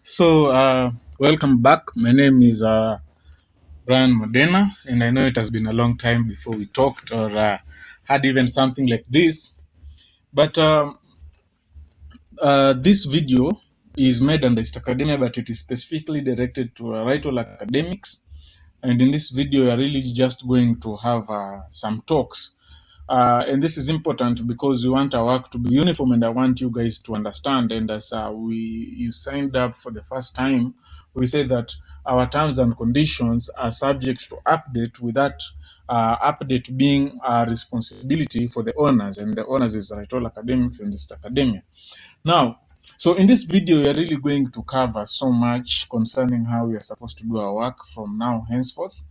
Welcome back. My name is Brian Modena, and I know it has been a long time before we talked or had even something like this. But this video is made under East Academia, but it is specifically directed to WriteALL academics. And in this video, we are really just going to have some talks. And this is important because we want our work to be uniform, and I want you guys to understand. And as you signed up for the first time, we say that our terms and conditions are subject to update, with that update being a responsibility for the owners, and the owners is WriteALL academics and East Academia. Now, so in this video, we are really going to cover so much concerning how we are supposed to do our work from now henceforth.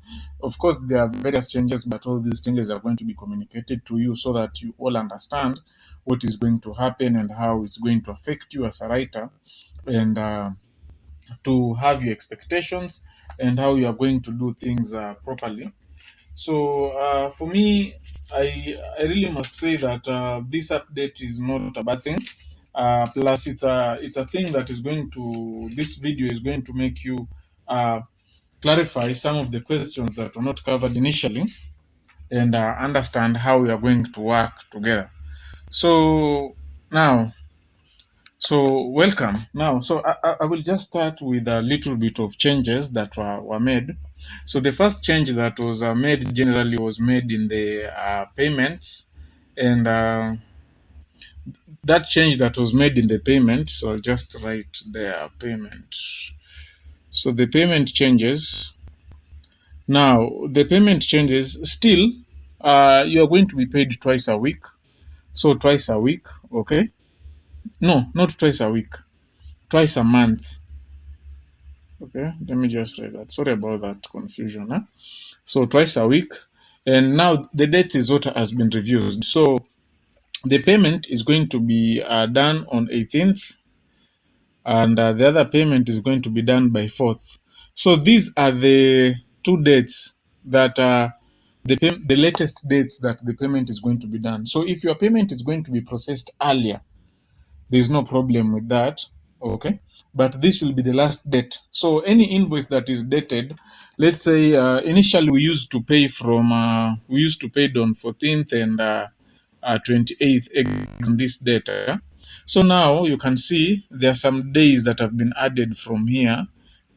Of course, there are various changes, but all these changes are going to be communicated to you so that you all understand what is going to happen and how it's going to affect you as a writer, and to have your expectations and how you are going to do things properly. So for me, I really must say that this update is not a bad thing. Plus, it's a thing that is going to, this video is going to make you clarify some of the questions that were not covered initially, and understand how we are going to work together. So now, so welcome. Now, so I will just start with a little bit of changes that were made. So the first change that was made generally was made in the payments, and that change that was made in the payment, so I'll just write their payment. So the payment changes. Now, the payment changes still, you are going to be paid twice a week. So twice a week, okay? No, not twice a week, twice a month. Okay, let me just write that. Sorry about that confusion. Huh? So twice a week. And now the date is what has been reviewed. So the payment is going to be done on 18th, and the other payment is going to be done by 4th. So these are the two dates that the latest dates that the payment is going to be done. So if your payment is going to be processed earlier, there's no problem with that, okay? But this will be the last date. So any invoice that is dated, let's say initially we used to pay on 14th and 28th on this date. So now you can see there are some days that have been added from here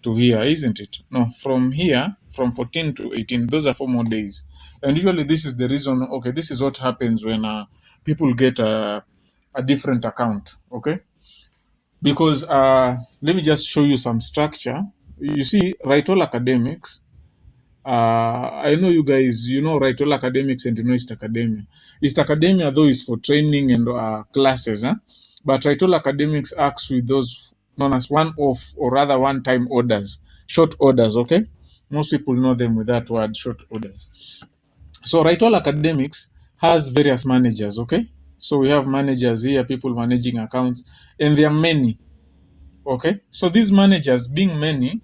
to here, isn't it? No, from here, from 14 to 18, those are 4 more days. And usually this is the reason, okay, this is what happens when people get a different account, okay? Because let me just show you some structure. You see, WriteALL academics, I know you guys, you know WriteALL academics and you know East Academia. East Academia, though, is for training and classes, huh? But WriteALL academics acts with those known as one-off, or rather one-time orders, short orders, okay? Most people know them with that word, short orders. So WriteALL academics has various managers, okay? So we have managers here, people managing accounts, and there are many, okay? So these managers being many,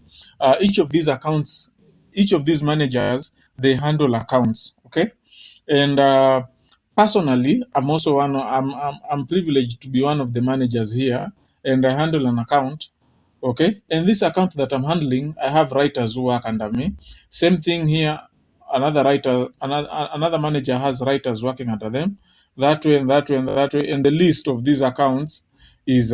each of these managers, they handle accounts, okay? And personally, I'm also I'm privileged to be one of the managers here, and I handle an account, okay? And this account that I'm handling, I have writers who work under me. Same thing here, another manager has writers working under them. That way and that way and that way, and the list of these accounts is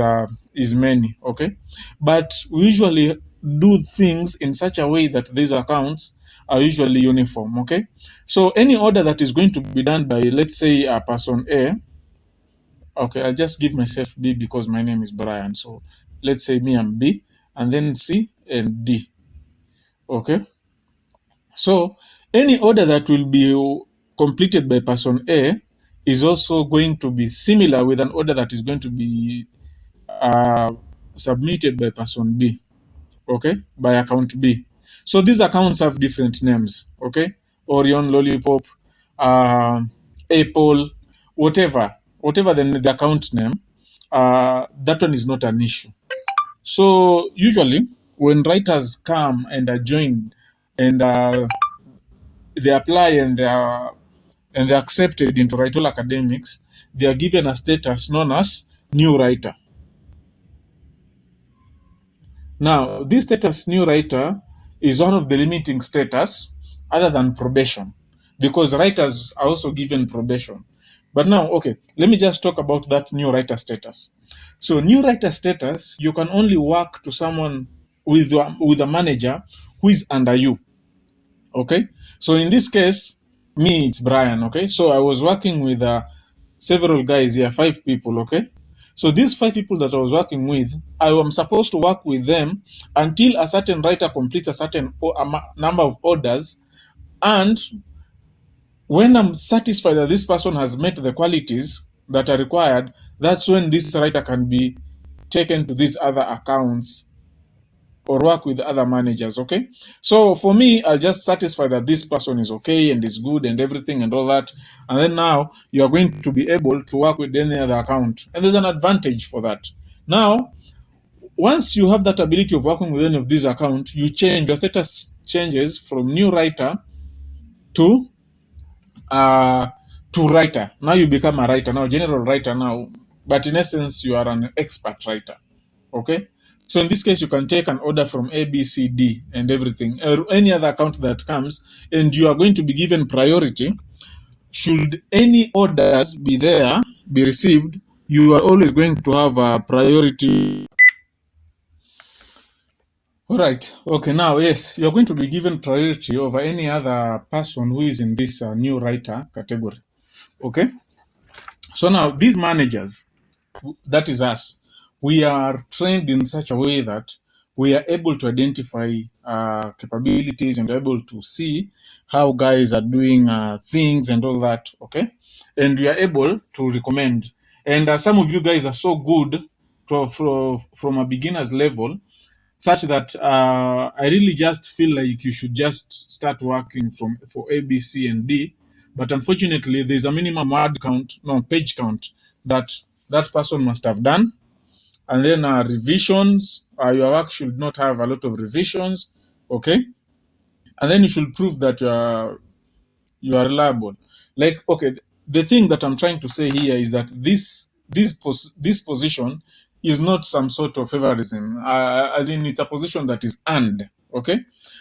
many, okay? But we usually do things in such a way that these accounts are usually uniform, okay? So any order that is going to be done by, let's say, a person A, okay, I'll just give myself B because my name is Brian. So let's say me, I'm B, and then C and D, okay? So any order that will be completed by person A is also going to be similar with an order that is going to be submitted by person B, okay, by account B. So these accounts have different names, okay? Orion, Lollipop, Apple, whatever the account name, that one is not an issue. So usually when writers come and are joined and they apply and they're accepted into WriteALL academics, they are given a status known as new writer. Now, this status new writer is one of the limiting status other than probation, because writers are also given probation. But now, okay, let me just talk about that new writer status. So, new writer status, you can only work to someone with a manager who is under you. Okay, so in this case, me, it's Brian. Okay, so I was working with several guys here, 5 people. Okay, so these 5 people that I was working with, I am supposed to work with them until a certain writer completes a certain number of orders. And when I'm satisfied that this person has met the qualities that are required, that's when this writer can be taken to these other accounts or work with other managers. Okay, so for me, I'll just satisfy that this person is okay and is good and everything and all that, and then now you are going to be able to work with any other account, and there's an advantage for that. Now, once you have that ability of working with any of these accounts, you change your status, changes from new writer to uh writer. Now you become a writer, now general writer now, but in essence you are an expert writer. Okay, so in this case you can take an order from A, B, C, D and everything, or any other account that comes, and you are going to be given priority. Should any orders be received, you are always going to have a priority. All right, okay, now yes, you're going to be given priority over any other person who is in this new writer category. Okay, so now these managers, that is us, we are trained in such a way that we are able to identify capabilities and able to see how guys are doing things and all that. Okay, and we are able to recommend. And some of you guys are so good from a beginner's level, such that I really just feel like you should just start working for A, B, C, and D. But unfortunately, there's a minimum word count, no, page count that that person must have done. And then revisions, your work should not have a lot of revisions. Okay, and then you should prove that you are reliable. Like, okay, the thing that I'm trying to say here is that this position is not some sort of favorism, as in it's a position that is earned. Okay,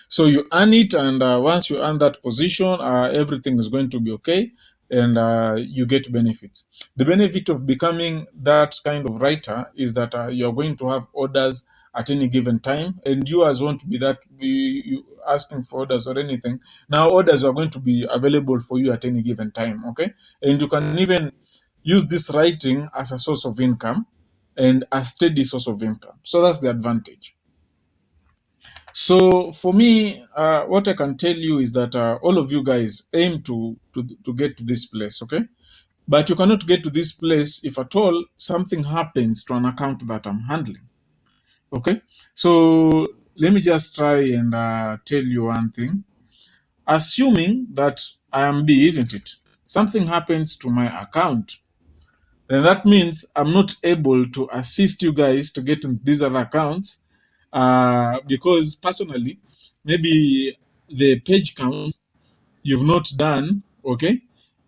so you earn it, and once you earn that position, everything is going to be okay, and you get benefits. The benefit of becoming that kind of writer is that you're going to have orders at any given time, and you as won't be that you asking for orders or anything. Now orders are going to be available for you at any given time. Okay, and you can even use this writing as a source of income and a steady source of income. So that's the advantage. So for me, what I can tell you is that all of you guys aim to get to this place. Okay, but you cannot get to this place if at all something happens to an account that I'm handling. Okay, so let me just try and tell you one thing. Assuming that I am B, isn't it? Something happens to my account, then that means I'm not able to assist you guys to get into these other accounts, because personally, maybe the page counts you've not done. Okay,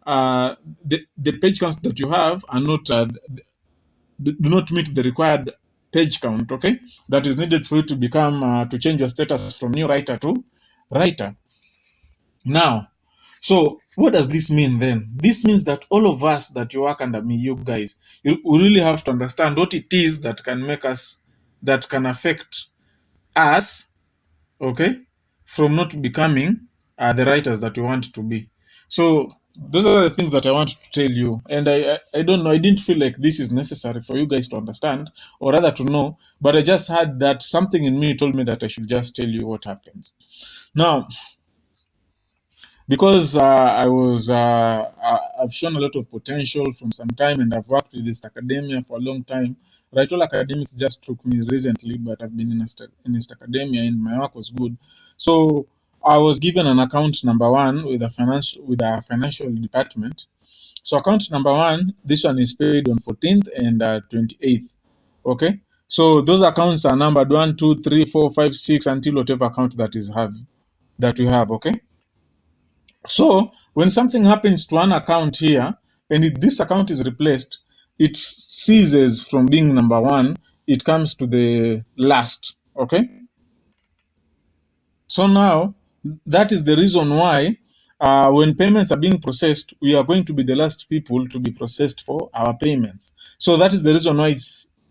the page counts that you have are not do not meet the required page count. Okay, that is needed for you to become to change your status from new writer to writer. Now, so what does this mean then? This means that all of us that you work under me, you guys, we really have to understand what it is that can make us, that can affect us, okay, from not becoming the writers that we want to be. So those are the things that I want to tell you. And I don't know, I didn't feel like this is necessary for you guys to understand or rather to know, but I just had that something in me told me that I should just tell you what happens. Now, because I've shown a lot of potential from some time, and I've worked with this academia for a long time. WriteALL Academics just took me recently, but I've been in this academia, and my work was good. So I was given an account number one with a financial department. So account number one, this one is paid on 14th and 28th. Okay, so those accounts are numbered 1, 2, 3, 4, 5, 6 until whatever account that we have. Okay. So when something happens to an account here, and this account is replaced, it ceases from being number one. It comes to the last. Okay. So now that is the reason why when payments are being processed, we are going to be the last people to be processed for our payments. So that is the reason why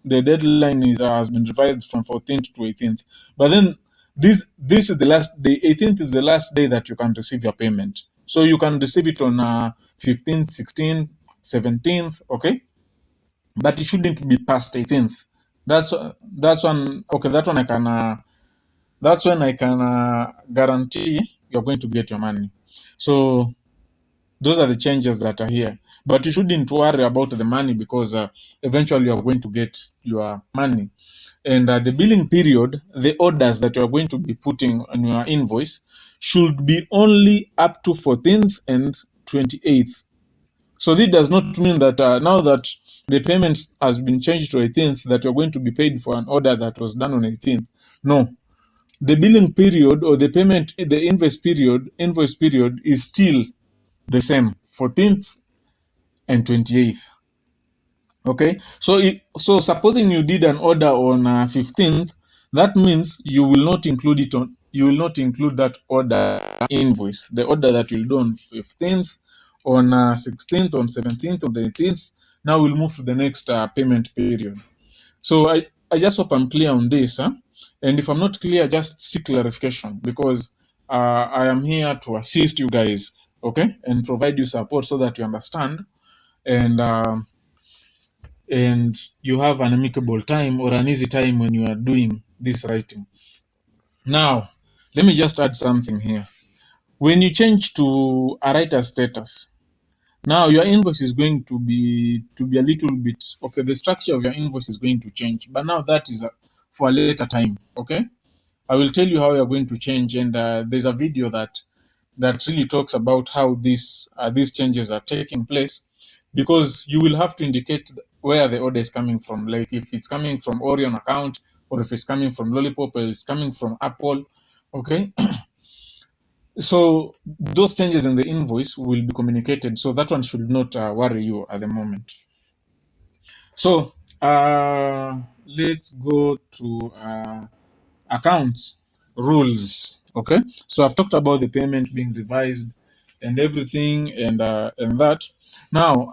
the deadline has been revised from 14th to 18th. But then this is the last day. 18th is the last day that you can receive your payment. So you can receive it on 15th, 16th, 17th. Okay, but it shouldn't be past 18th. That's one. Okay, that one I can. That's when I can guarantee you're going to get your money. So those are the changes that are here. But you shouldn't worry about the money because eventually you're going to get your money. And the billing period, the orders that you're going to be putting on your invoice should be only up to 14th and 28th. So this does not mean that now that the payment has been changed to 18th, that you're going to be paid for an order that was done on 18th. No, the billing period or the invoice period is still the same, 14th and 28th. Okay, so supposing you did an order on 15th, that means you will not include that order invoice, the order that you'll do on 15th, on 16th, on 17th, on the 18th. Now we'll move to the next payment period. So I just hope I'm clear on this. And if I'm not clear, just seek clarification because I am here to assist you guys, okay, and provide you support so that you understand and and you have an amicable time or an easy time when you are doing this writing. Now, let me just add something here. When you change to a writer status, now your invoice is going to be a little bit okay. The structure of your invoice is going to change, but now that is for a later time. Okay, I will tell you how you're going to change, and there's a video that really talks about how these changes are taking place, because you will have to indicate where the order is coming from, like if it's coming from Orion account or if it's coming from Lollipop or it's coming from Apple. Okay, so those changes in the invoice will be communicated, so that one should not worry you at the moment. So let's go to accounts rules. Okay, so I've talked about the payment being revised and everything, and that. Now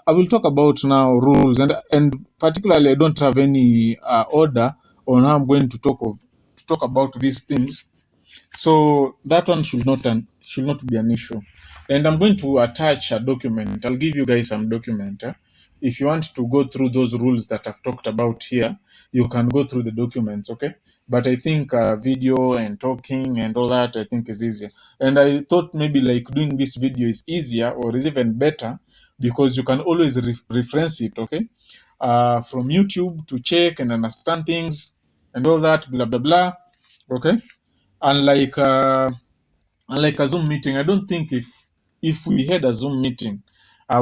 I will talk about now rules, and particularly I don't have any order on how I'm going to talk about these things, so that one should not be an issue. And I'm going to attach a document. I'll give you guys some document. If you want to go through those rules that I've talked about here, you can go through the documents, okay? But I think video and talking and all that, I think is easier. And I thought maybe like doing this video is easier or is even better because you can always reference it, okay? From YouTube to check and understand things and all that, blah, blah, blah, okay? Unlike unlike a Zoom meeting, I don't think if we had a Zoom meeting,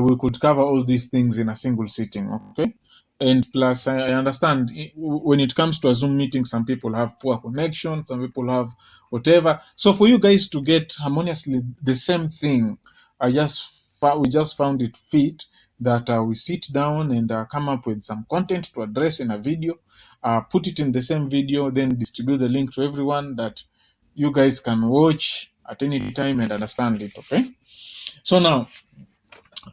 we could cover all these things in a single sitting. Okay, and plus I understand when it comes to a Zoom meeting, some people have poor connection, some people have whatever. So for you guys to get harmoniously the same thing, we just found it fit that we sit down and come up with some content to address in a video, put it in the same video, then distribute the link to everyone that you guys can watch at any time and understand it. Okay, so now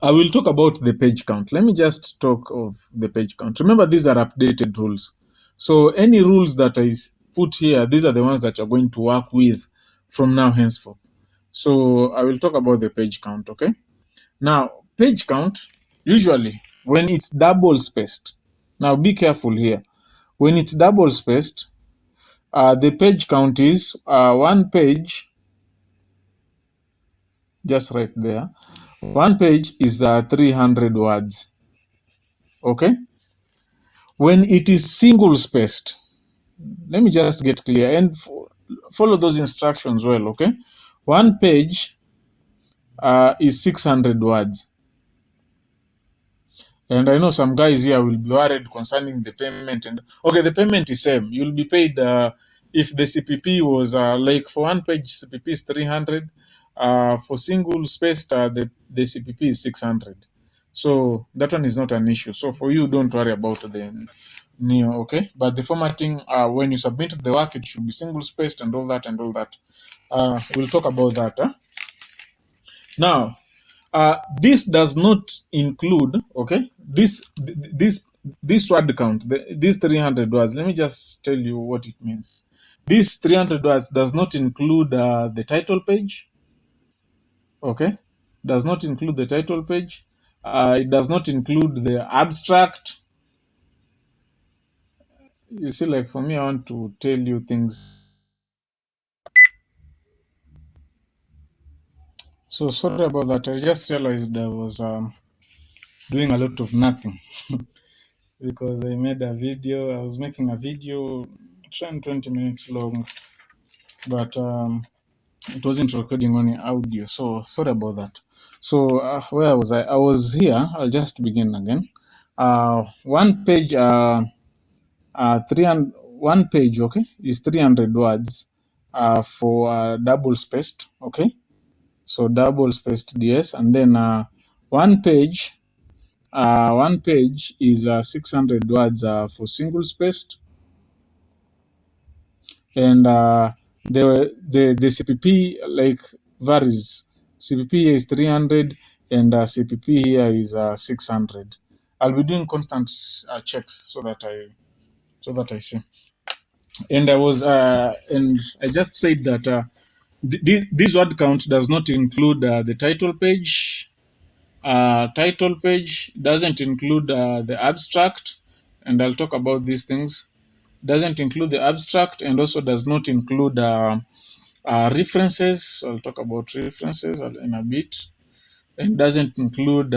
I will talk about the page count. Let me just talk of the page count. Remember, these are updated rules, so any rules that I put here, these are the ones that you're going to work with from now henceforth. So I will talk about the page count. Okay, now page count, usually when it's double spaced, now be careful here, when it's double spaced, the page count is one page, just right there. One page is 300 words. Okay. When it is single spaced, let me just get clear and follow those instructions well. Okay. One page is 600 words. And I know some guys here will be worried concerning the payment. And okay, the payment is same. You'll be paid if the CPP was like for one page, CPP is 300. For single spaced, the CPP is 600. So that one is not an issue. So for you, don't worry about new, okay? But the formatting, when you submit the work, it should be single spaced and all that and all that. We'll talk about that. Now, this does not include, okay, this word count, these 300 words. Let me just tell you what it means. This 300 words does not include the title page, okay? Does not include the title page. It does not include the abstract. You see, like for me, I want to tell you things. So sorry about that. I just realized I was doing a lot of nothing because I made a video. I was making a video, 10, 20 minutes long, but it wasn't recording any audio. So sorry about that. So where was I? I was here. I'll just begin again. One page, 300, one page, okay, is 300 words for double spaced, okay? So double spaced DS, and then one page is 600 words for single spaced, and the CPP like varies. CPP here is 300, and CPP here is 600. I'll be doing constant checks so that I see. And I just said that this word count does not include the title page. Title page doesn't include the abstract, and I'll talk about these things. Doesn't include the abstract, and also does not include references. I'll talk about references in a bit. And doesn't include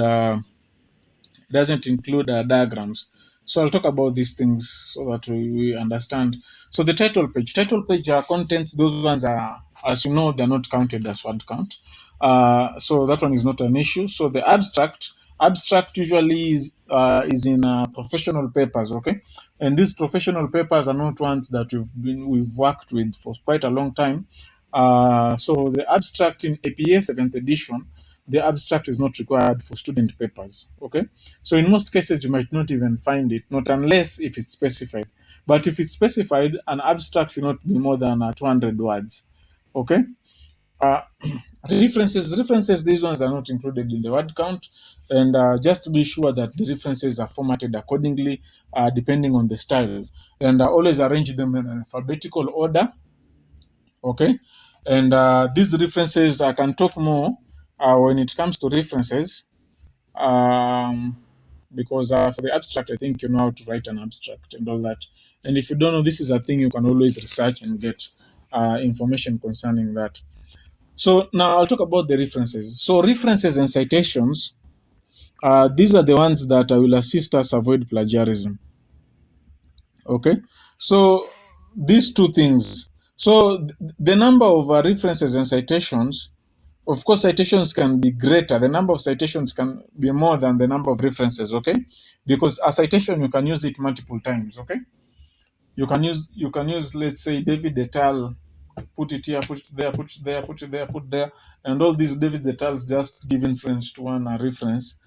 diagrams. So I'll talk about these things so that we understand. So the title page contents, those ones are, as you know, they're not counted as word count. So that one is not an issue. So the abstract usually is in professional papers, okay? And these professional papers are not ones that we've worked with for quite a long time. So the abstract in APA 7th edition, the abstract is not required for student papers, okay? So in most cases, you might not even find it, not unless if it's specified. But if it's specified, an abstract should not be more than 200 words, okay? Uh, references, these ones are not included in the word count. And just to be sure that the references are formatted accordingly, depending on the style. And always arrange them in alphabetical order, okay? And these references, I can talk more when it comes to references. Because for the abstract, I think you know how to write an abstract and all that. And if you don't know, this is a thing you can always research and get information concerning that. So now I'll talk about the references. So references and citations, these are the ones that will assist us avoid plagiarism. Okay, so these two things. So the number of references and citations, of course, citations can be greater. The number of citations can be more than the number of references, okay? Because a citation, you can use it multiple times, okay? You can use, let's say, David et al., put it here, put it there, put it there, put it there, put there, and all these David et al.'s just give influence to one reference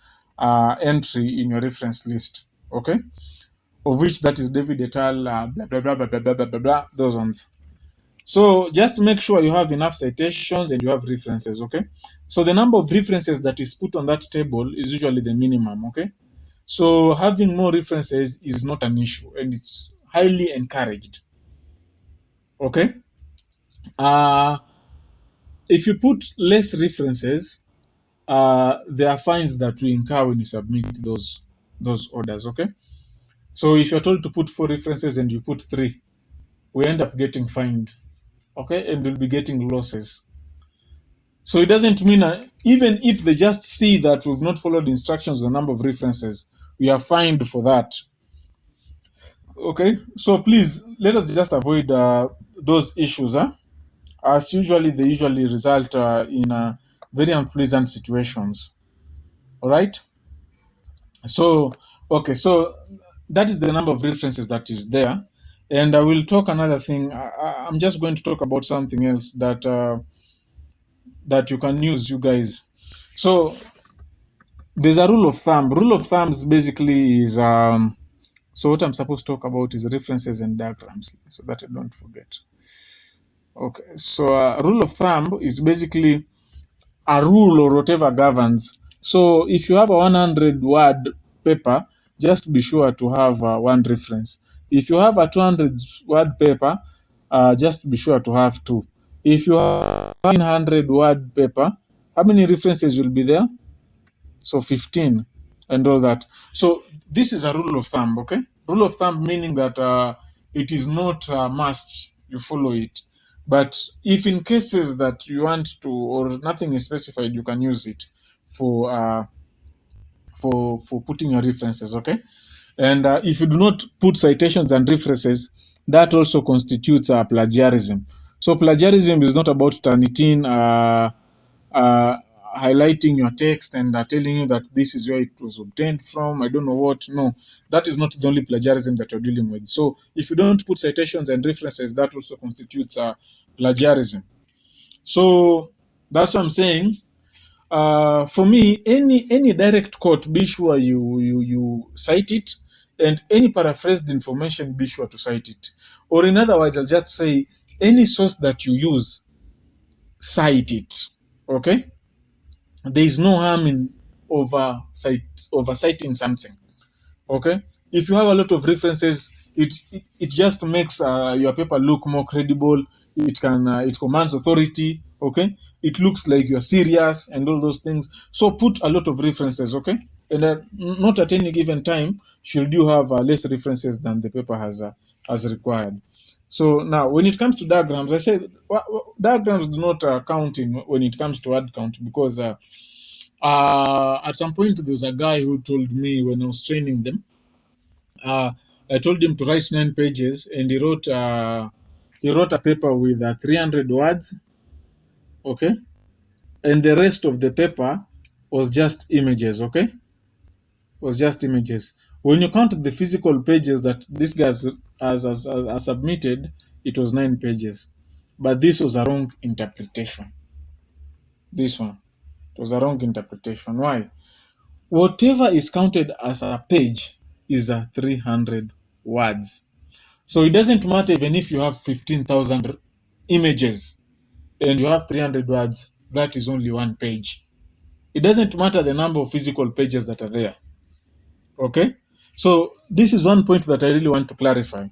entry in your reference list, okay? Of which that is David et al., blah, blah, blah, blah, blah, blah, blah, blah, blah, those ones. So just make sure you have enough citations and you have references, okay? So the number of references that is put on that table is usually the minimum, okay? So having more references is not an issue and it's highly encouraged, okay? If you put less references, there are fines that we incur when you submit those orders, okay? So if you're told to put 4 references and you put 3, we end up getting fined, okay? And we'll be getting losses. So it doesn't mean even if they just see that we've not followed instructions on the number of references, we are fined for that. Okay, so please let us just avoid those issues, as usually they usually result in very unpleasant situations. All right. So okay, so that is the number of references that is there, and I will talk another thing. I'm just going to talk about something else that you can use, you guys. So there's a rule of thumb. Rule of thumbs basically is So what I'm supposed to talk about is references and diagrams, so that I don't forget. Okay, so rule of thumb is basically a rule or whatever governs. So if you have a 100 word paper, just be sure to have one reference. If you have a 200 word paper, just be sure to have two. If you have a 100 word paper, how many references will be there? So 15 and all that. So this is a rule of thumb, okay? Rule of thumb meaning that it is not a must you follow it. But if in cases that you want to, or nothing is specified, you can use it for for putting your references, okay? And if you do not put citations and references, that also constitutes plagiarism. So plagiarism is not about Turnitin uh, highlighting your text and telling you that this is where it was obtained from. I don't know what. No, that is not the only plagiarism that you're dealing with. So if you don't put citations and references, that also constitutes plagiarism. So that's what I'm saying. For me, any direct quote, be sure you cite it, and any paraphrased information, be sure to cite it. Or in other words, I'll just say any source that you use, cite it. Okay, there is no harm in oversighting something. Okay, if you have a lot of references, it just makes your paper look more credible. It commands authority. Okay, it looks like you're serious and all those things. So put a lot of references. Okay, and not at any given time should you have less references than the paper has required. So now when it comes to diagrams, I said diagrams do not count in when it comes to word count, because at some point there was a guy who told me when I was training them. uh, I told him to write 9 pages, and he wrote a paper with 300 words. Okay, and the rest of the paper was just images. Okay, was just images. When you count the physical pages that this guy has submitted, it was 9 pages. But this was a wrong interpretation. This one, it was a wrong interpretation. Why? Whatever is counted as a page is a 300 words. So it doesn't matter even if you have 15,000 images and you have 300 words, that is only one page. It doesn't matter the number of physical pages that are there. Okay? So this is one point that I really want to clarify.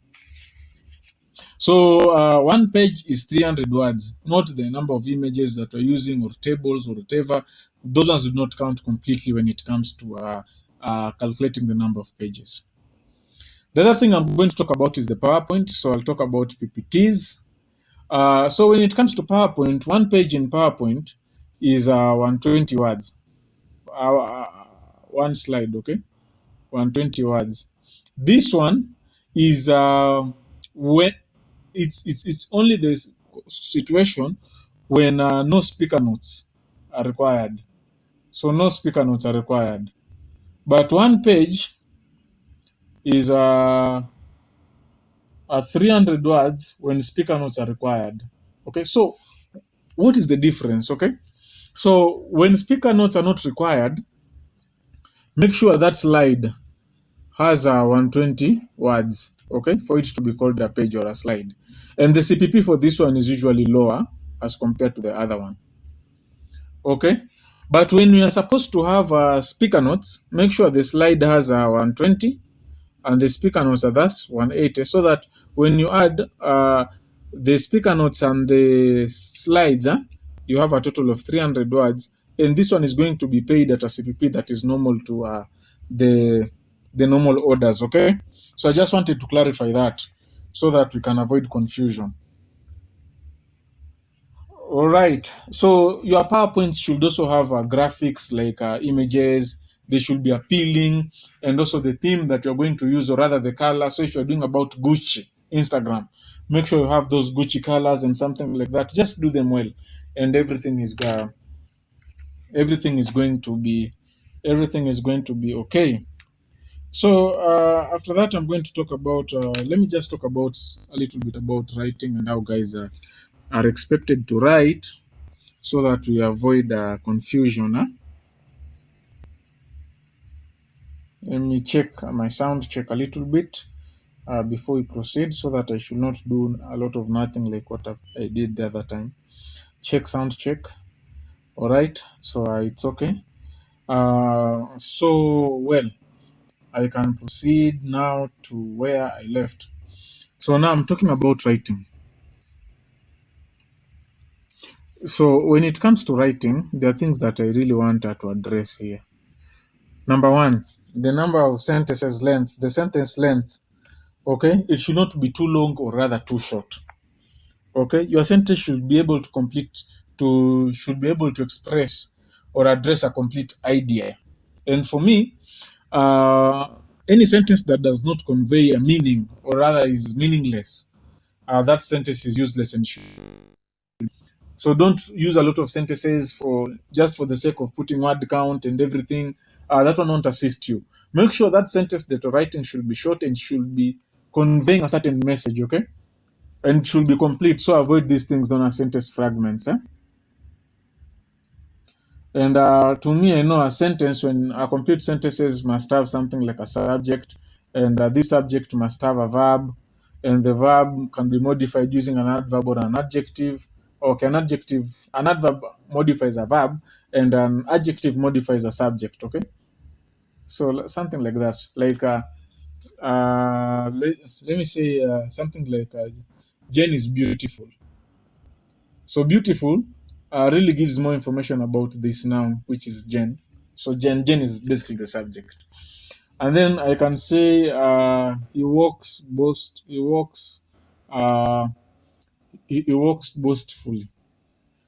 So one page is 300 words, not the number of images that we're using or tables or whatever. Those ones do not count completely when it comes to calculating the number of pages. The other thing I'm going to talk about is the PowerPoint. So I'll talk about PPTs. So when it comes to PowerPoint, one page in PowerPoint is 120 words. One slide, okay? 120 words. This one is when it's only the situation when no speaker notes are required. So no speaker notes are required. But one page is 300 words when speaker notes are required. Okay, so what is the difference? Okay, so when speaker notes are not required, make sure that slide has 120 words, okay, for it to be called a page or a slide. And the CPP for this one is usually lower as compared to the other one. Okay, but when you are supposed to have speaker notes, make sure the slide has 120 and the speaker notes are thus 180, so that when you add the speaker notes and the slides, you have a total of 300 words, and this one is going to be paid at a CPP that is normal to the normal orders. Okay, so I just wanted to clarify that so that we can avoid confusion. All right. So your PowerPoint should also have graphics like images. They should be appealing, and also the theme that you're going to use, or rather the color. So if you're doing about Gucci Instagram, make sure you have those Gucci colors and something like that. Just do them well, and everything is going to be okay. So after that, I'm going to talk about. Let me just talk about a little bit about writing and how guys are expected to write, so that we avoid confusion. Let me check my sound check a little bit before we proceed, so that I should not do a lot of nothing like what I did the other time. Check sound check. All right, so it's okay. So well, I can proceed now to where I left. So now I'm talking about writing. So when it comes to writing, there are things that I really want to address here. Number one, the number of sentences length, the sentence length. Okay, it should not be too long or rather too short. Okay, your sentence should be able to should be able to express or address a complete idea. And for me, uh, any sentence that does not convey a meaning or rather is meaningless, that sentence is useless and so don't use a lot of sentences for just for the sake of putting word count and everything. That will not assist you. Make sure that sentence that you're writing should be short and should be conveying a certain message, okay? And should be complete. So avoid these things known as sentence fragments. And to me, I know a sentence when a complete sentences must have something like a subject, and this subject must have a verb, and the verb can be modified using an adverb or an adjective. Okay, an adverb modifies a verb, and an adjective modifies a subject. Okay, so something like that. Like, let me say something like, Jane is beautiful. So beautiful really gives more information about this noun, which is Jen. So Jen is basically the subject. And then I can say uh, he walks boastfully.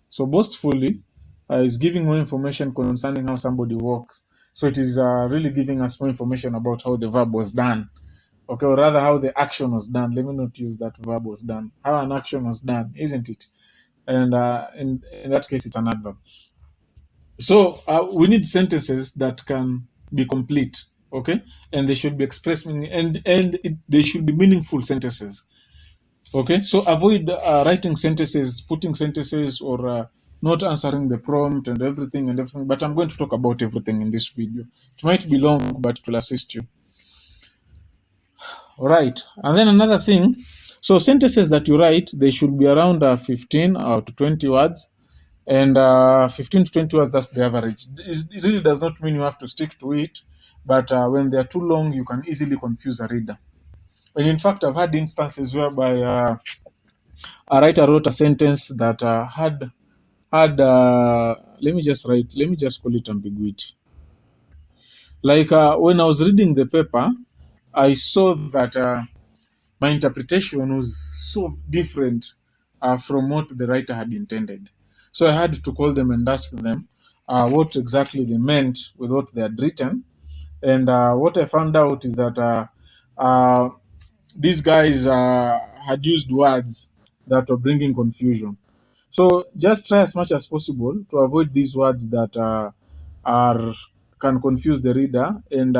So boastfully is giving more information concerning how somebody walks. So it is really giving us more information about how the verb was done. Okay, or rather how the action was done. Let me not use that verb was done. How an action was done, isn't it? And in that case, it's an adverb. So we need sentences that can be complete, okay, and they should be expressed they should be meaningful sentences, okay. So avoid writing sentences, putting sentences, or not answering the prompt and everything. But I'm going to talk about everything in this video. It might be long, but it will assist you. All right, and then another thing. So sentences that you write, they should be around 15 or to 20 words. And 15 to 20 words, that's the average. It really does not mean you have to stick to it, but when they're too long, you can easily confuse a reader. And in fact, I've had instances whereby a writer wrote a sentence that had let me just call it ambiguity. Like when I was reading the paper, I saw that my interpretation was so different from what the writer had intended. So I had to call them and ask them what exactly they meant with what they had written. And what I found out is that these guys had used words that were bringing confusion. So just try as much as possible to avoid these words that are can confuse the reader, and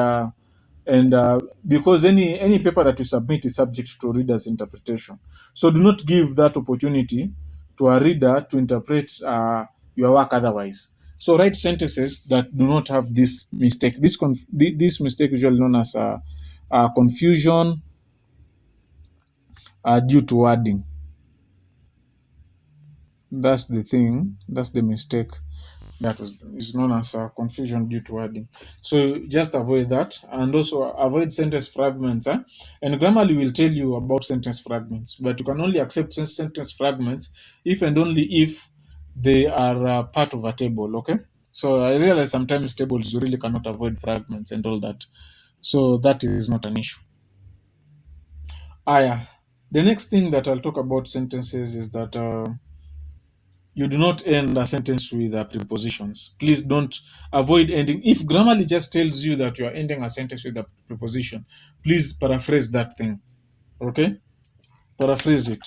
because any paper that you submit is subject to reader's interpretation. So do not give that opportunity to a reader to interpret your work otherwise. So write sentences that do not have this mistake. This mistake usually known as confusion due to wording. That's the thing. That's the mistake. That is known as confusion due to wording. So just avoid that, and also avoid sentence fragments. And Grammarly will tell you about sentence fragments, but you can only accept sentence fragments if and only if they are part of a table. Okay. So I realize sometimes tables you really cannot avoid fragments and all that. So that is not an issue. Yeah. The next thing that I'll talk about sentences is that. You do not end a sentence with prepositions. Please don't avoid ending. If Grammarly just tells you that you are ending a sentence with a preposition, please paraphrase that thing. Okay? Paraphrase it.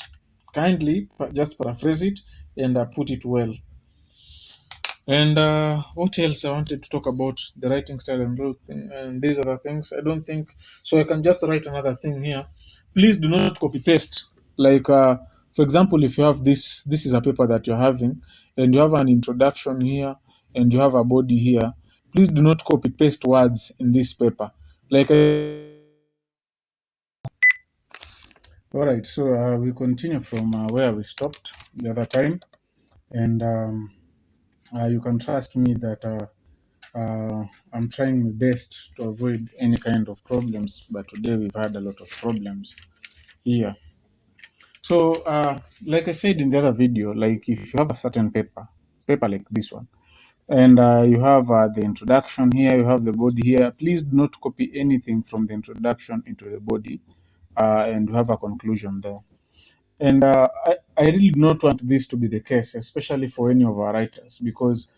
Kindly just paraphrase it and put it well. And what else I wanted to talk about? The writing style and these other things. I don't think so. I can just write another thing here. Please do not copy paste. Like for example, if you have this is a paper that you're having, and you have an introduction here, and you have a body here. Please do not copy paste words in this paper. Like, all right, so we continue from where we stopped the other time, and you can trust me that I'm trying my best to avoid any kind of problems, but today we've had a lot of problems here. So, like I said in the other video, like if you have a certain paper like this one, and you have the introduction here, you have the body here, please do not copy anything from the introduction into the body, and you have a conclusion there. And I really do not want this to be the case, especially for any of our writers, because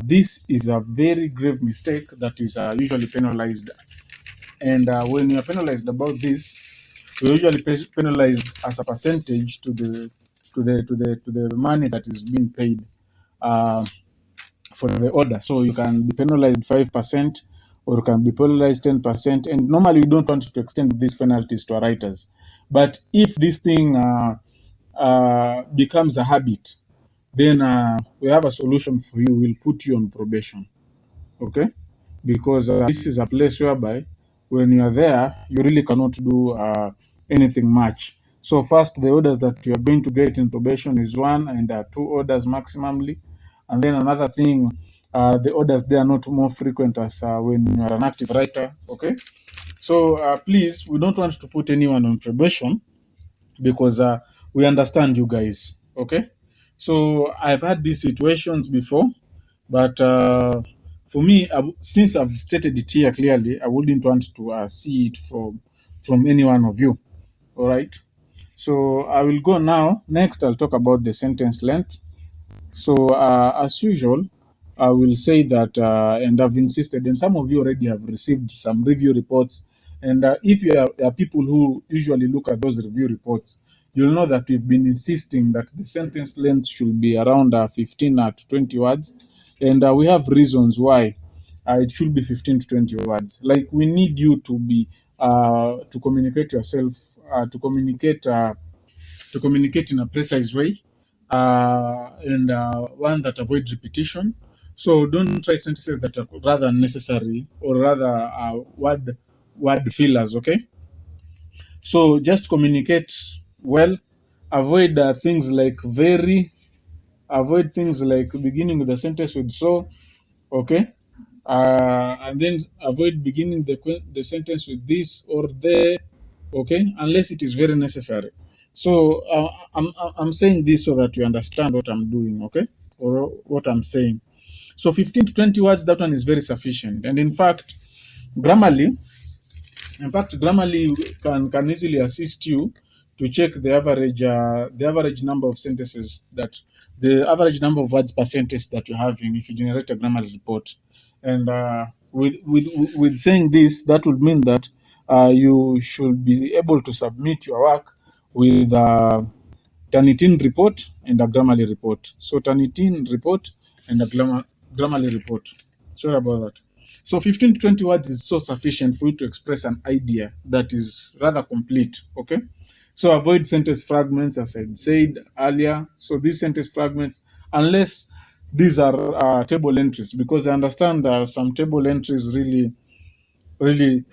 this is a very grave mistake that is usually penalized. And when you are penalized about this, we usually penalized as a percentage to the money that is being paid uh, for the order. So you can be penalized 5%, or you can be penalized 10%. And normally we don't want to extend these penalties to our writers. But if this thing becomes a habit, then we have a solution for you. We'll put you on probation. Okay? Because this is a place whereby when you are there, you really cannot do anything much. So first, the orders that you are going to get in probation is one and two orders maximally. And then another thing, the orders, they are not more frequent as when you are an active writer. Okay? So please, we don't want to put anyone on probation, because we understand you guys. Okay? So I've had these situations before, but for me, since I've stated it here clearly, I wouldn't want to see it from any one of you. All right. So I will go now. Next, I'll talk about the sentence length. So, as usual, I will say that, and I've insisted, and some of you already have received some review reports. And if you are people who usually look at those review reports, you'll know that we've been insisting that the sentence length should be around 15 to 20 words. And we have reasons why it should be 15 to 20 words. Like, we need you to be, to communicate yourself, to communicate in a precise way, and one that avoids repetition. So don't write sentences that are rather unnecessary, or rather word fillers. Okay. So just communicate well. Avoid things like very. Avoid things like beginning the sentence with so. Okay. And then avoid beginning the sentence with this or there. Okay, unless it is very necessary. So I'm saying this so that you understand what I'm doing. Okay, or what I'm saying. So 15 to 20 words, that one is very sufficient. And in fact, grammarly, Grammarly can easily assist you to check the average number of sentences, that the average number of words per sentence that you're having if you generate a Grammarly report. And with saying this, that would mean that you should be able to submit your work with Turnitin report and a Grammarly report. So Turnitin report and a Grammarly report. Sorry about that. So 15 to 20 words is so sufficient for you to express an idea that is rather complete. Okay. So avoid sentence fragments, as I said earlier. So these sentence fragments, unless these are table entries, because I understand that some table entries really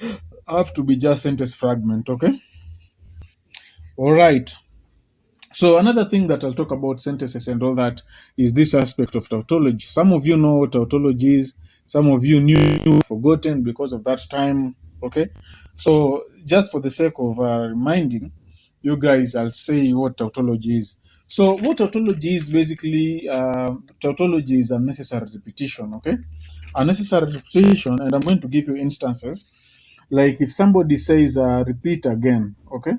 have to be just sentence fragment. Okay. All right. So another thing that I'll talk about sentences and all that is this aspect of tautology. Some of you know what tautology is. Some of you knew, forgotten because of that time. Okay. So just for the sake of reminding you guys, I'll say what tautology is. So what tautology is basically, tautology is unnecessary repetition. Okay. Unnecessary repetition, and I'm going to give you instances. Like if somebody says repeat again. Okay.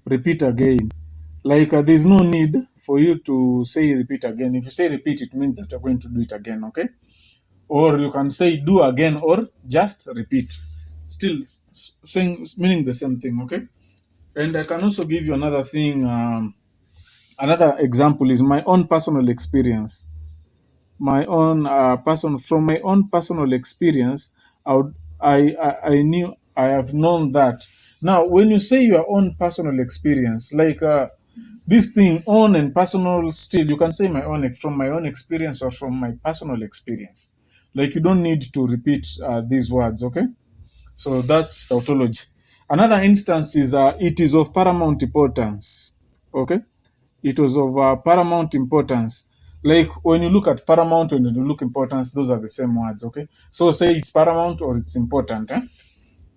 Repeat again. Like there's no need for you to say repeat again. If you say repeat, it means that you're going to do it again. Okay. Or you can say do again or just repeat. Still saying, meaning the same thing. Okay. And I can also give you another thing. Another example is my own personal experience. My own from my own personal experience, I would I knew, I have known that. Now when you say your own personal experience, like this thing own and personal, still you can say my own, from my own experience or from my personal experience. Like you don't need to repeat these words, okay? So that's tautology. Another instance is it is of paramount importance, okay? It was of paramount importance. Like when you look at paramount, when you look importance, those are the same words, okay? So say it's paramount or it's important,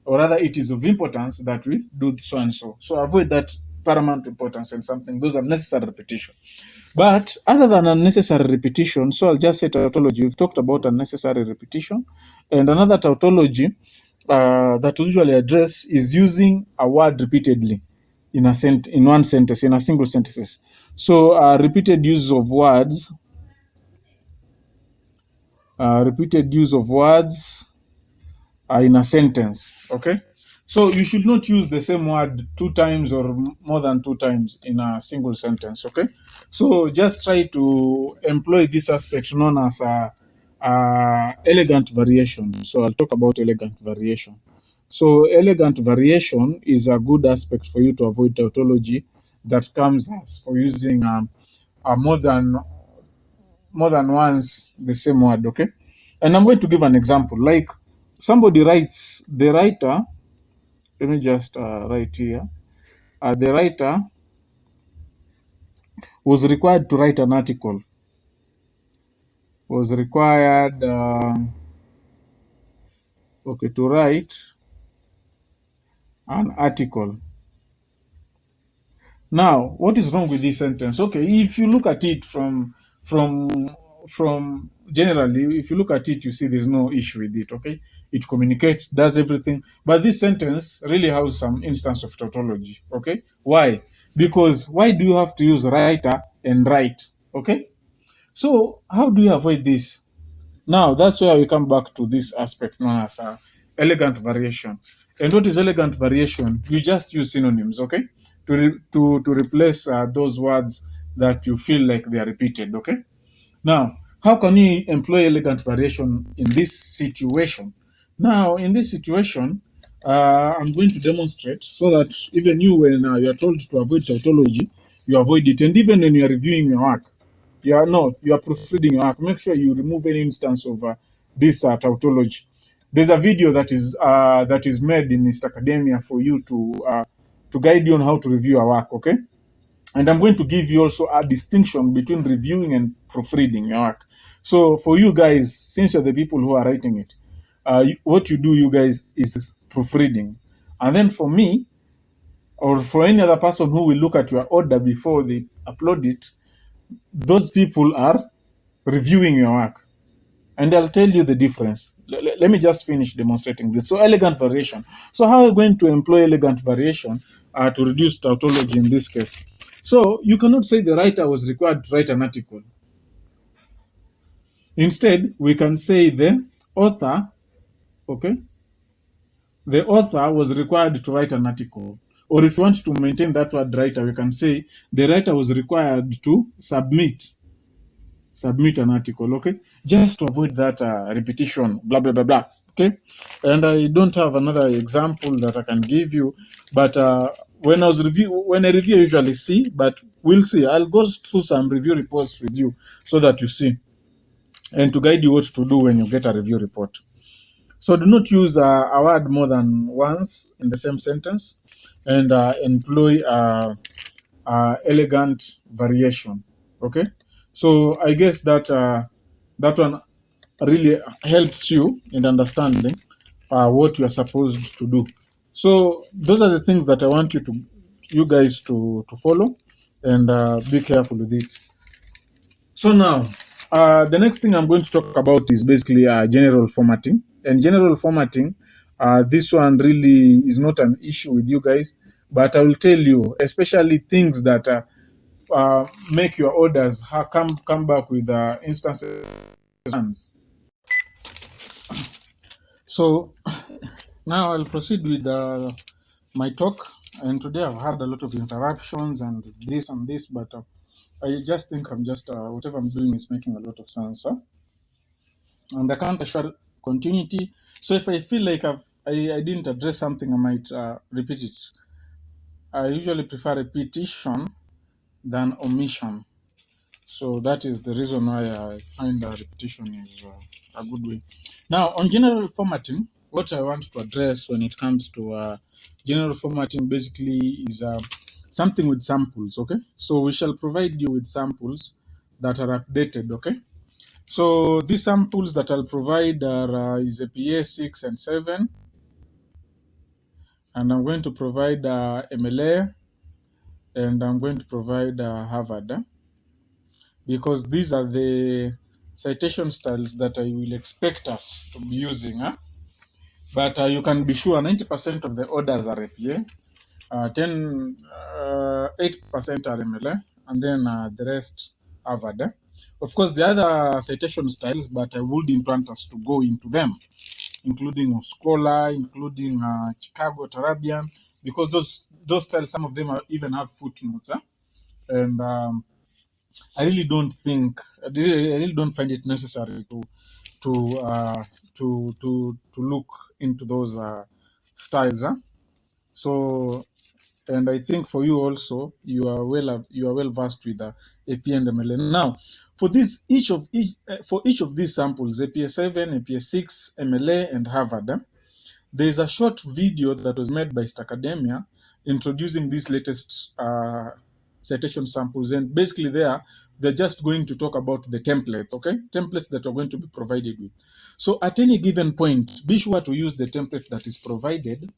or rather it is of importance that we do so and so. So avoid that paramount importance and something. Those are necessary repetition. But other than unnecessary repetition, so I'll just say tautology. We've talked about unnecessary repetition. And another tautology that we usually address is using a word repeatedly in one sentence, in a single sentence. So repeated use of words, repeated use of words in a sentence, okay? So you should not use the same word two times or more than two times in a single sentence, okay? So just try to employ this aspect known as elegant variation. So I'll talk about elegant variation. So elegant variation is a good aspect for you to avoid tautology that comes as for using more than once the same word, okay? And I'm going to give an example. Like somebody writes, the writer, let me just write here. The writer was required to write an article, was required, okay, to write an article. Now, what is wrong with this sentence? Okay, if you look at it from from generally, if you look at it, you see there's no issue with it. Okay, it communicates, does everything, but this sentence really has some instance of tautology. Okay, why? Because why do you have to use writer and write? Okay, so how do you avoid this? Now, that's where we come back to this aspect known as elegant variation. And what is elegant variation? You just use synonyms, okay, to replace those words that you feel like they are repeated, okay. Now, how can you employ elegant variation in this situation? Now, in this situation, I'm going to demonstrate so that even you, when you are told to avoid tautology, you avoid it. And even when you are reviewing your work, you are proofreading your work, make sure you remove any instance of this tautology. There's a video that is made in East Academia for you to guide you on how to review your work, okay? And I'm going to give you also a distinction between reviewing and proofreading your work. So for you guys, since you're the people who are writing it, what you do, you guys, is proofreading. And then for me, or for any other person who will look at your order before they upload it, those people are reviewing your work. And I'll tell you the difference. Let me just finish demonstrating this. So elegant variation. So how are we going to employ elegant variation to reduce tautology in this case? So you cannot say the writer was required to write an article. Instead, we can say the author, okay, the author was required to write an article. Or if you want to maintain that word writer, we can say the writer was required to submit an article, okay? Just to avoid that repetition, blah, blah, blah, blah, okay? And I don't have another example that I can give you, but when I review, I usually see, but we'll see. I'll go through some review reports with you so that you see, and to guide you what to do when you get a review report. So do not use a word more than once in the same sentence, and employ elegant variation. Okay, so I guess that one really helps you in understanding what you are supposed to do. So those are the things that I want you guys to follow, and be careful with it. So now, the next thing I'm going to talk about is basically general formatting. And general formatting, this one really is not an issue with you guys, but I will tell you, especially things that make your orders come back with instances. So now I'll proceed with my talk. And today I've had a lot of interruptions and this, but I just think I'm just whatever I'm doing is making a lot of sense. Huh? And I can't assure continuity. So if I feel like I didn't address something, I might repeat it. I usually prefer repetition than omission. So that is the reason why I find repetition is a good way. Now, on general formatting, what I want to address when it comes to general formatting basically is something with samples, okay? So we shall provide you with samples that are updated, okay? So these samples that I'll provide are is APA 6 and 7, and I'm going to provide MLA, and I'm going to provide Harvard, because these are the citation styles that I will expect us to be using. But you can be sure 90% of the orders are APA, 8% are MLA, and then the rest Harvard. Of course, the other citation styles, but I wouldn't want us to go into them, including Scholar, including Chicago, Tarabian, because those styles, some of them even have footnotes. And I really don't find it necessary to uh, to look into those styles. So, and I think for you also, you are well versed with AP and MLA. Now, for this for each of these samples, APA 7, APA 6, MLA, and Harvard, there is a short video that was made by Academia introducing these latest citation samples, and basically they're just going to talk about the templates, okay? Templates that are going to be provided with. So at any given point, be sure to use the template that is provided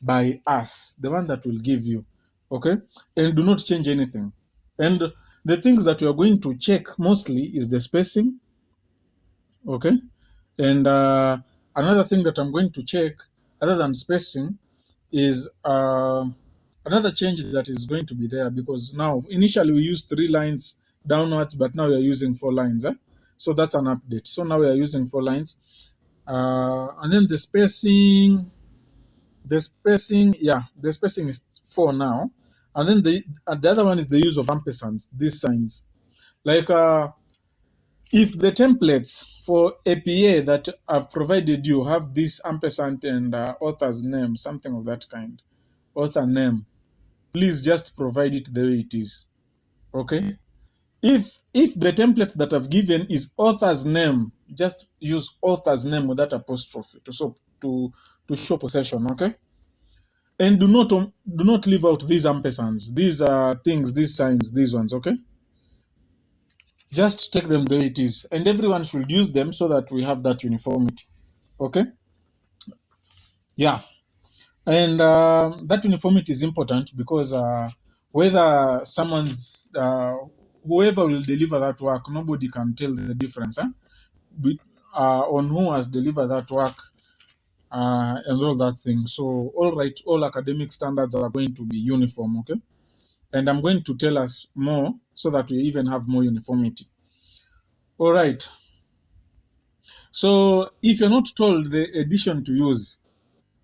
by us, the one that will give you, okay? And do not change anything. And the things that you are going to check mostly is the spacing, okay? And another thing that I'm going to check, other than spacing, is another change that is going to be there, because now initially we used 3 lines downwards, but now we are using 4 lines. So that's an update. So now we are using 4 lines. And then the spacing is 4 now. And then the other one is the use of ampersands, these signs. Like if the templates for APA that I've provided you have this ampersand and author's name, something of that kind, author name, please just provide it the way it is. Okay? If the template that I've given is author's name, just use author's name with that apostrophe to show possession, okay? And do not leave out these ampersands. These are things, these signs, these ones, okay? Just take them the way it is, and everyone should use them so that we have that uniformity. Okay? Yeah. And that uniformity is important because whether whoever will deliver that work, nobody can tell the difference on who has delivered that work and all that thing. So, all academic standards are going to be uniform, okay? And I'm going to tell us more so that we even have more uniformity. All right. So if you're not told the edition to use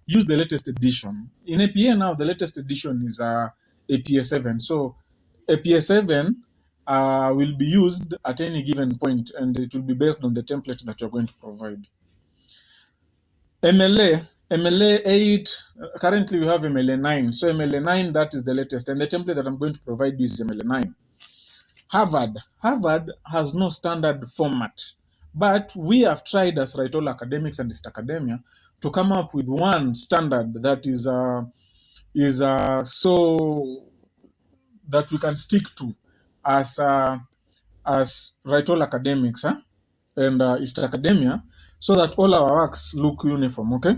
the latest edition. In APA now, the latest edition is APA 7. So APA 7 will be used at any given point, and it will be based on the template that you're going to provide. MLA 8, currently we have MLA 9. So MLA 9, that is the latest, and the template that I'm going to provide you is MLA 9. Harvard has no standard format, but we have tried as WriteALL Academics and Academia to come up with one standard that is so that we can stick to as WriteALL Academics and East Academia, so that all our works look uniform. Okay,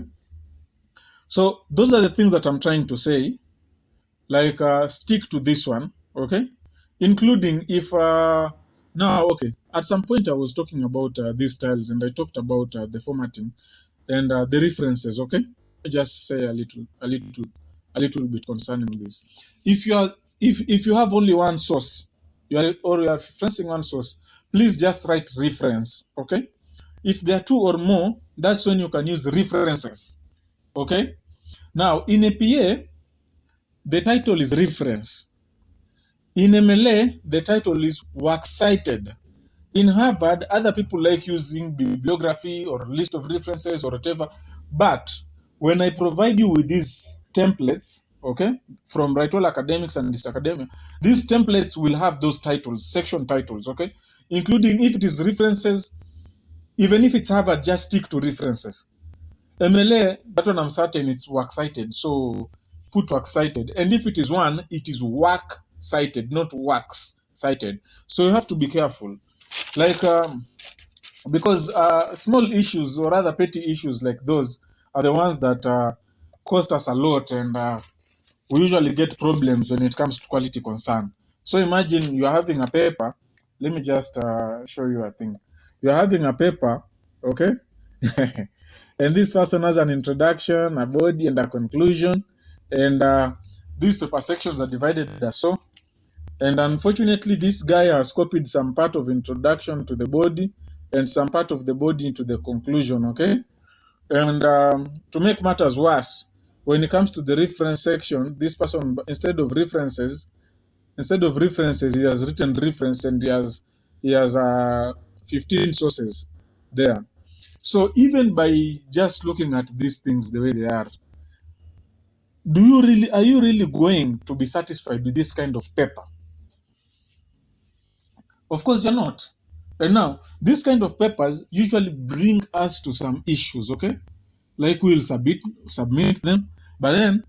so those are the things that I'm trying to say. Like stick to this one, okay? Including if now, okay, at some point I was talking about these styles, and I talked about the formatting and the references, okay? Just say a little bit concerning this. If you have only one source, you are referencing one source, please just write reference, okay? If there are 2 or more, that's when you can use references, okay? Now in APA, the title is reference. In MLA, the title is works cited. In Harvard, other people like using bibliography or list of references or whatever. But when I provide you with these templates, okay, from WriteALL Academics and List Academia, these templates will have those titles, section titles, okay, including if it is references, even if it's Harvard, just stick to references. MLA, that one I'm certain it's works cited, so put works cited. And if it is one, it is work cited, not works cited. So you have to be careful. Like, because small issues or rather petty issues like those are the ones that cost us a lot, and we usually get problems when it comes to quality concern. So imagine you are having a paper. Let me just show you a thing. You are having a paper, okay? And this person has an introduction, a body, and a conclusion. And these paper sections are divided as so. And unfortunately, this guy has copied some part of introduction to the body and some part of the body into the conclusion, okay? And to make matters worse, when it comes to the reference section, this person, instead of references, he has written reference, and he has 15 sources there. So even by just looking at these things the way they are you really going to be satisfied with this kind of paper? Of course you're not. And now, this kind of papers usually bring us to some issues, okay? Like we'll submit them, but then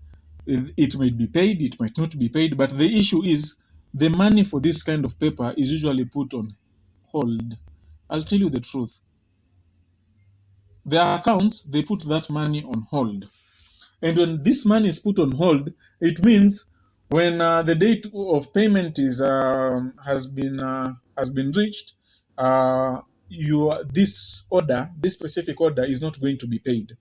it might be paid, it might not be paid. But the issue is the money for this kind of paper is usually put on hold. I'll tell you the truth. Their accounts, they put that money on hold. And when this money is put on hold, it means when the date of payment is has been reached, this specific order is not going to be paid.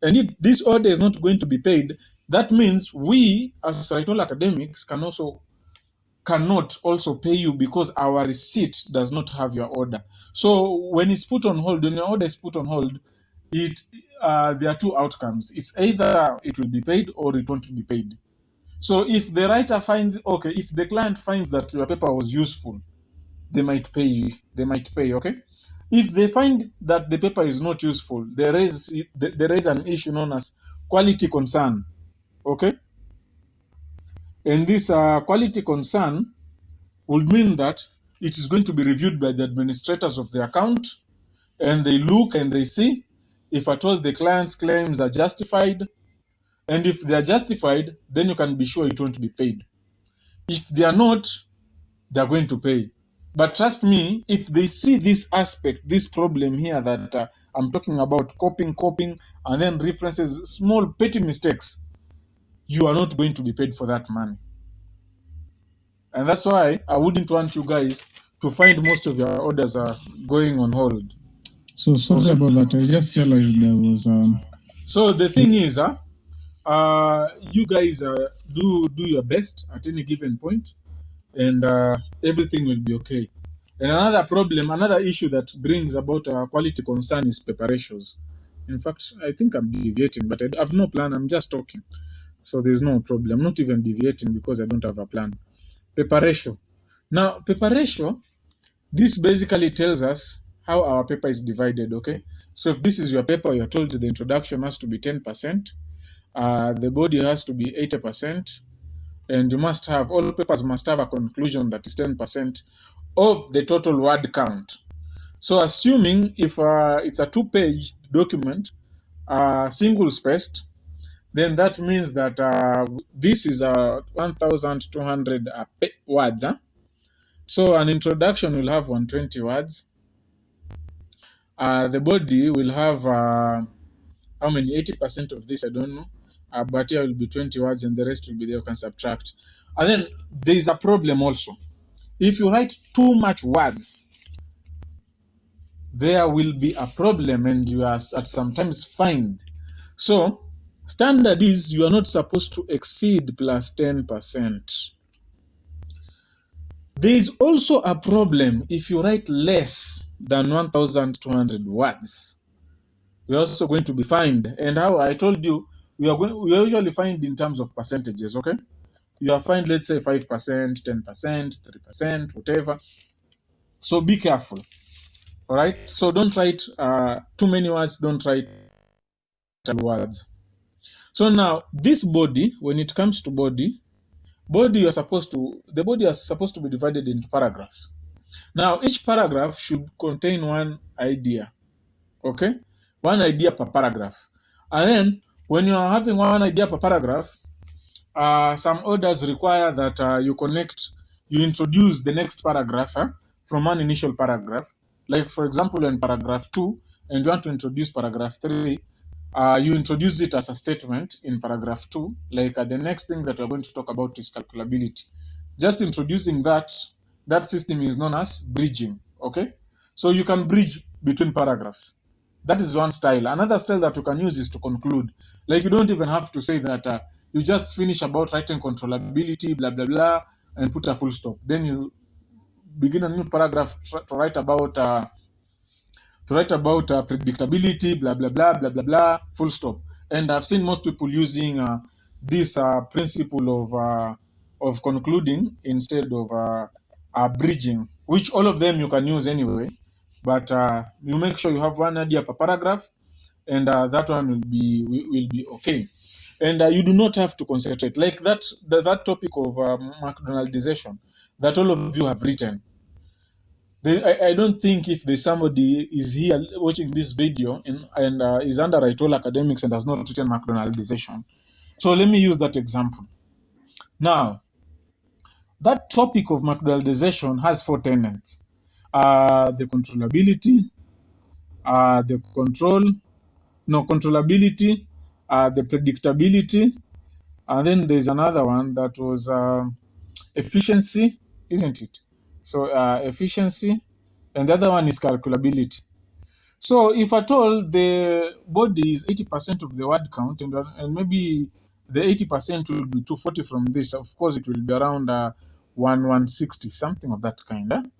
And if this order is not going to be paid, that means we as WriteALL academics cannot also pay you because our receipt does not have your order. So when it's put on hold, when your order is put on hold, there are two outcomes. It's either it will be paid or it won't be paid. So if the writer finds, okay, if the client finds that your paper was useful, they might pay you. They might pay, okay? If they find that the paper is not useful, there is an issue known as quality concern, okay? And this quality concern would mean that it is going to be reviewed by the administrators of the account, and they look and they see if at all the client's claims are justified. And if they are justified, then you can be sure it won't be paid. If they are not, they are going to pay. But trust me, if they see this aspect, this problem here that I'm talking about, copying, and then references, small petty mistakes, you are not going to be paid for that money. And that's why I wouldn't want you guys to find most of your orders are going on hold. So sorry about that. I just realized there was. So the thing is, you guys do your best at any given point, and everything will be okay. And another issue that brings about quality concern is paper ratios. In fact, I think I'm deviating, but I have no plan. I'm just talking. So there's no problem. I'm not even deviating because I don't have a plan. Paper ratio. Now, paper ratio, this basically tells us how our paper is divided, okay? So if this is your paper, you're told the introduction has to be 10%, the body has to be 80%, and all papers must have a conclusion that is 10% of the total word count. So assuming if it's a 2-page document, single spaced, then that means that this is 1,200 words. So an introduction will have 120 words. The body will have how many? 80% of this, I don't know. But here will be 20 words and the rest will be there. You can subtract. And then there is a problem also. If you write too much words, there will be a problem and you are at sometimes fined. So standard is you are not supposed to exceed plus 10%. There is also a problem if you write less than 1,200 words. You're also going to be fined. And how I told you, we are usually fined in terms of percentages, okay? You are fined, let's say 5%, 10%, 3%, whatever. So be careful. All right. So don't write too many words. Don't write words. So now this body, when it comes to body, the body is supposed to be divided into paragraphs. Now each paragraph should contain one idea. Okay, one idea per paragraph. And then when you are having one idea per paragraph, some orders require that you introduce the next paragraph from one initial paragraph. Like for example, in paragraph 2, and you want to introduce paragraph 3, you introduce it as a statement in paragraph 2. Like the next thing that we're going to talk about is calculability. Just introducing that system is known as bridging. Okay, so you can bridge between paragraphs. That is one style. Another style that you can use is to conclude. Like you don't even have to say that you just finish about writing controllability, blah blah blah, and put a full stop. Then you begin a new paragraph to write about predictability, blah blah blah blah blah blah, full stop. And I've seen most people using this principle of concluding instead of bridging, which all of them you can use anyway. But you make sure you have one idea per paragraph, and that one will be okay. And you do not have to concentrate like that topic of McDonaldization that all of you have written. I don't think if there's somebody is here watching this video and is under WriteALL academics and has not written McDonaldization. So let me use that example. Now, that topic of McDonaldization has 4 tenets: the controllability, the controllability, the predictability, and then there's another one that was efficiency, isn't it? So efficiency, and the other one is calculability. So if at all the body is 80% of the word count, and maybe the 80% will be 240 from this, of course it will be around 160, something of that kind.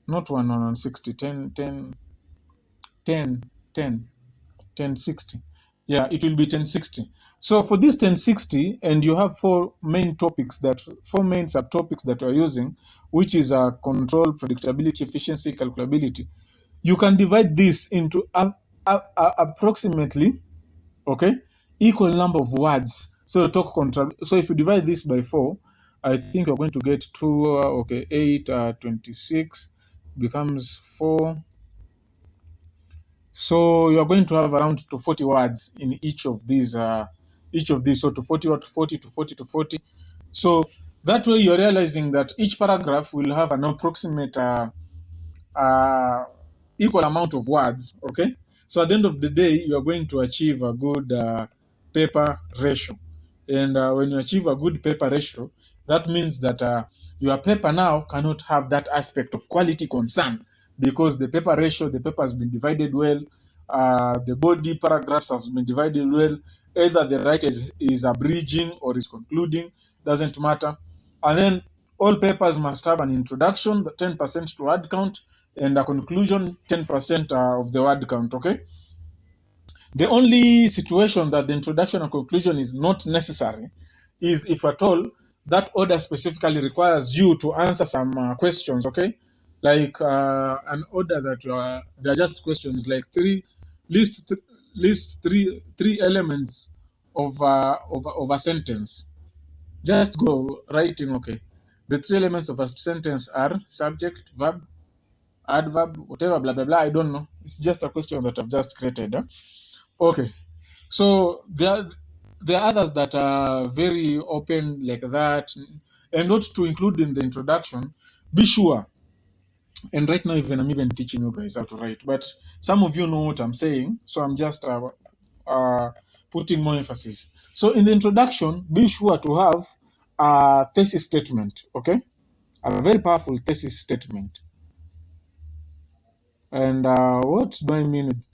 Not 160, 1060. Yeah, it will be 1060. So for this 1060, and you have four main subtopics that we're using, which is control, predictability, efficiency, calculability. You can divide this into approximately, okay, equal number of words. So so if you divide this by 4, I think you're going to get 2, 8, 26 becomes 4. So you're going to have around to 40 words in each of these. So to 40 or to 40 to 40 to 40. So that way you're realizing that each paragraph will have an approximate uh, equal amount of words. Okay. So at the end of the day, you are going to achieve a good paper ratio. And when you achieve a good paper ratio, that means that your paper now cannot have that aspect of quality concern, because the paper has been divided well, the body paragraphs have been divided well, either the writer is abridging or is concluding, doesn't matter. And then all papers must have an introduction, 10% to word count, and a conclusion, 10% of the word count, okay? The only situation that the introduction and conclusion is not necessary is if at all that order specifically requires you to answer some questions, okay? Like an order that they're just questions like list three elements of a sentence. Just go writing, okay. The 3 elements of a sentence are subject, verb, adverb, whatever, blah blah blah. I don't know. It's just a question that I've just created. Okay. So there are others that are very open like that, and not to include in the introduction. Be sure. And right now, I'm even teaching you guys how to write, but some of you know what I'm saying, so I'm just putting more emphasis. So in the introduction, be sure to have a thesis statement, okay? A very powerful thesis statement. And what do I mean with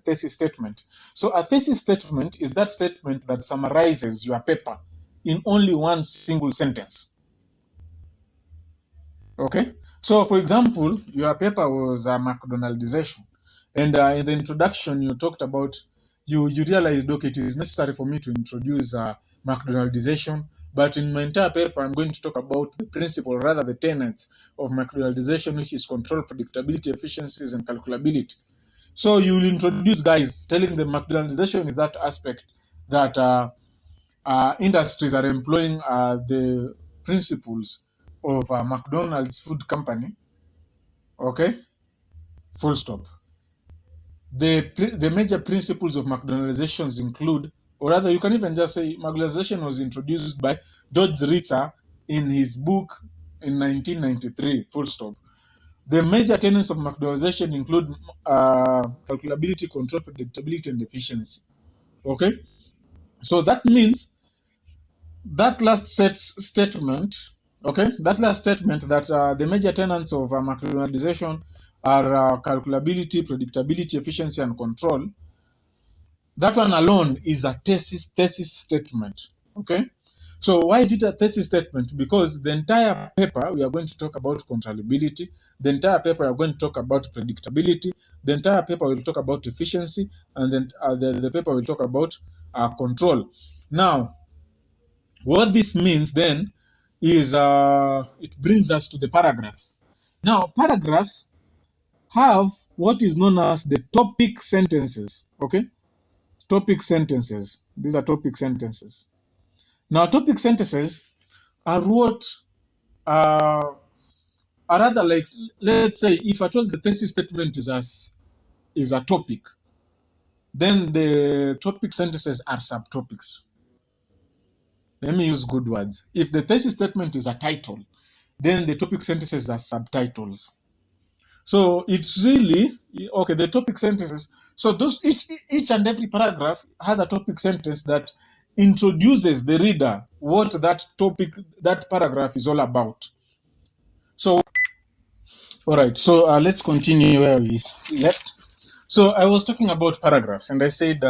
thesis statement? So a thesis statement is that statement that summarizes your paper in only one single sentence. Okay? So for example, your paper was McDonaldization. And in the introduction, you talked about, you realized, okay, it is necessary for me to introduce McDonaldization. But in my entire paper, I'm going to talk about the principle, rather the tenets of McDonaldization, which is control, predictability, efficiencies, and calculability. So you will introduce guys telling them McDonaldization is that aspect that industries are employing the principles of McDonald's food company. Okay, full stop. The major principles of McDonaldizations include, or rather, you can even just say McDonaldization was introduced by George Ritter in his book in 1993. Full stop. The major tenets of McDonaldization include calculability, control, predictability, and efficiency. Okay, so that means that last statement, okay, that last statement that the major tenets of McDonaldization are calculability, predictability, efficiency, and control. That one alone is a thesis statement. Okay. So why is it a thesis statement? Because the entire paper we are going to talk about controllability, the entire paper we are going to talk about predictability, the entire paper will talk about efficiency, and then the paper will talk about control. Now, what this means then is it brings us to the paragraphs. Now, paragraphs have what is known as the topic sentences. Okay, topic sentences. These are topic sentences. Now, topic sentences are what are rather like, let's say, if at all the thesis statement is a topic, then the topic sentences are subtopics. Let me use good words. If the thesis statement is a title, then the topic sentences are subtitles. So it's really okay. The topic sentences. So those each and every paragraph has a topic sentence that introduces the reader what that topic, that paragraph is all about. So all right. So let's continue where we left. So I was talking about paragraphs, and I said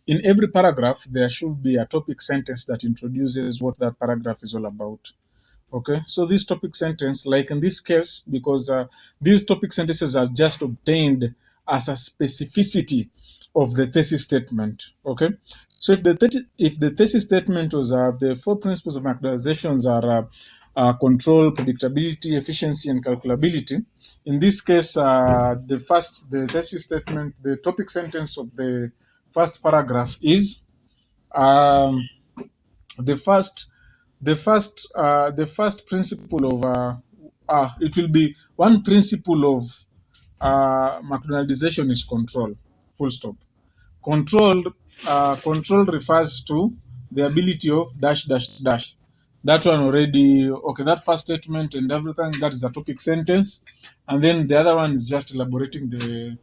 in every paragraph there should be a topic sentence that introduces what that paragraph is all about. Okay, so this topic sentence, like in this case, because these topic sentences are just obtained as a specificity of the thesis statement. Okay, so if the thesis statement was the four principles of McDonaldizations are control, predictability, efficiency, and calculability. In this case, the thesis statement, the topic sentence of the first paragraph is um, the first the first principle of it will be one principle of McDonaldization is control. Full stop. Control refers to the ability of dash dash dash. That one already okay. That first statement and everything, that is a topic sentence, and then the other one is just elaborating the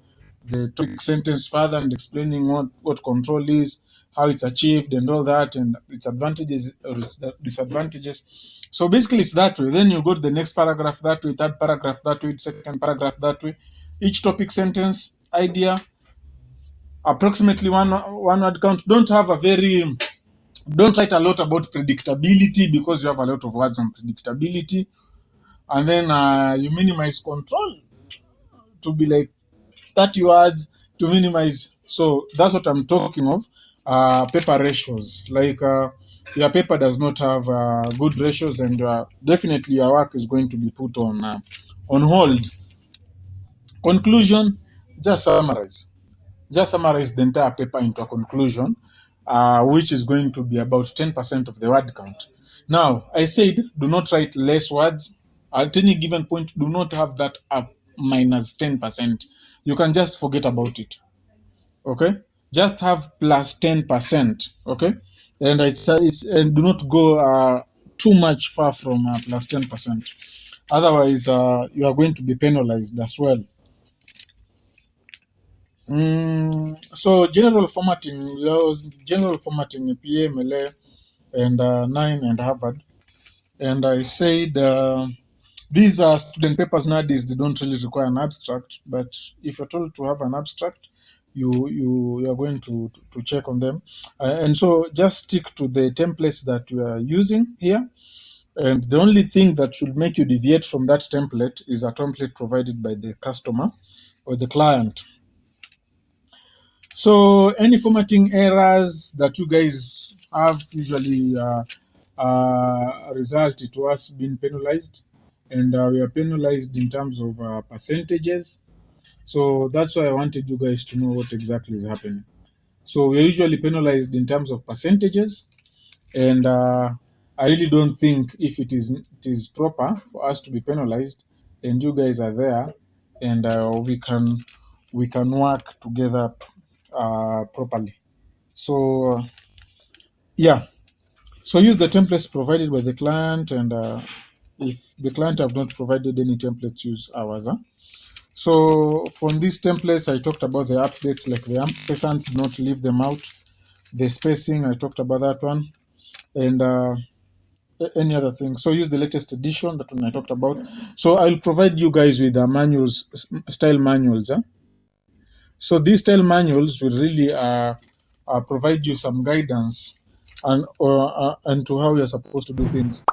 topic sentence further and explaining what control is, how it's achieved, and all that, and its advantages or its disadvantages. So basically, it's that way. Then you go to the next paragraph that way, third paragraph that way, second paragraph that way. Each topic sentence idea approximately one word count. Don't write a lot about predictability because you have a lot of words on predictability, and then you minimize control to be like 30 words to minimize. So that's what I'm talking of. Paper ratios, like your paper does not have good ratios, and definitely your work is going to be put on hold. Conclusion, just summarize. Just summarize the entire paper into a conclusion, which is going to be about 10% of the word count. Now, I said do not write less words. At any given point, do not have that up minus 10%. You can just forget about it. Okay? Just have plus 10%. Okay? And and do not go too much far from plus 10%. Otherwise, you are going to be penalized as well. So general formatting, there was general formatting in PA, Malay, and 9 and Harvard. And I said these are student papers nowadays, they don't really require an abstract, but if you're told to have an abstract, you are going to check on them. And so just stick to the templates that you are using here. And the only thing that should make you deviate from that template is a template provided by the customer or the client. So any formatting errors that you guys have usually result to us being penalized, and we are penalized in terms of percentages. So that's why I wanted you guys to know what exactly is happening. So we're usually penalized in terms of percentages, and I really don't think if it is proper for us to be penalized, and you guys are there, and we can work together properly. So yeah, so use the templates provided by the client, and if the client have not provided any templates, use ours. So from these templates, I talked about the updates, like the ampersands, do not leave them out. The spacing, I talked about that one, and any other thing. So use the latest edition, that one I talked about. So I'll provide you guys with the manuals, style manuals. So these style manuals will really provide you some guidance and to how you're supposed to do things.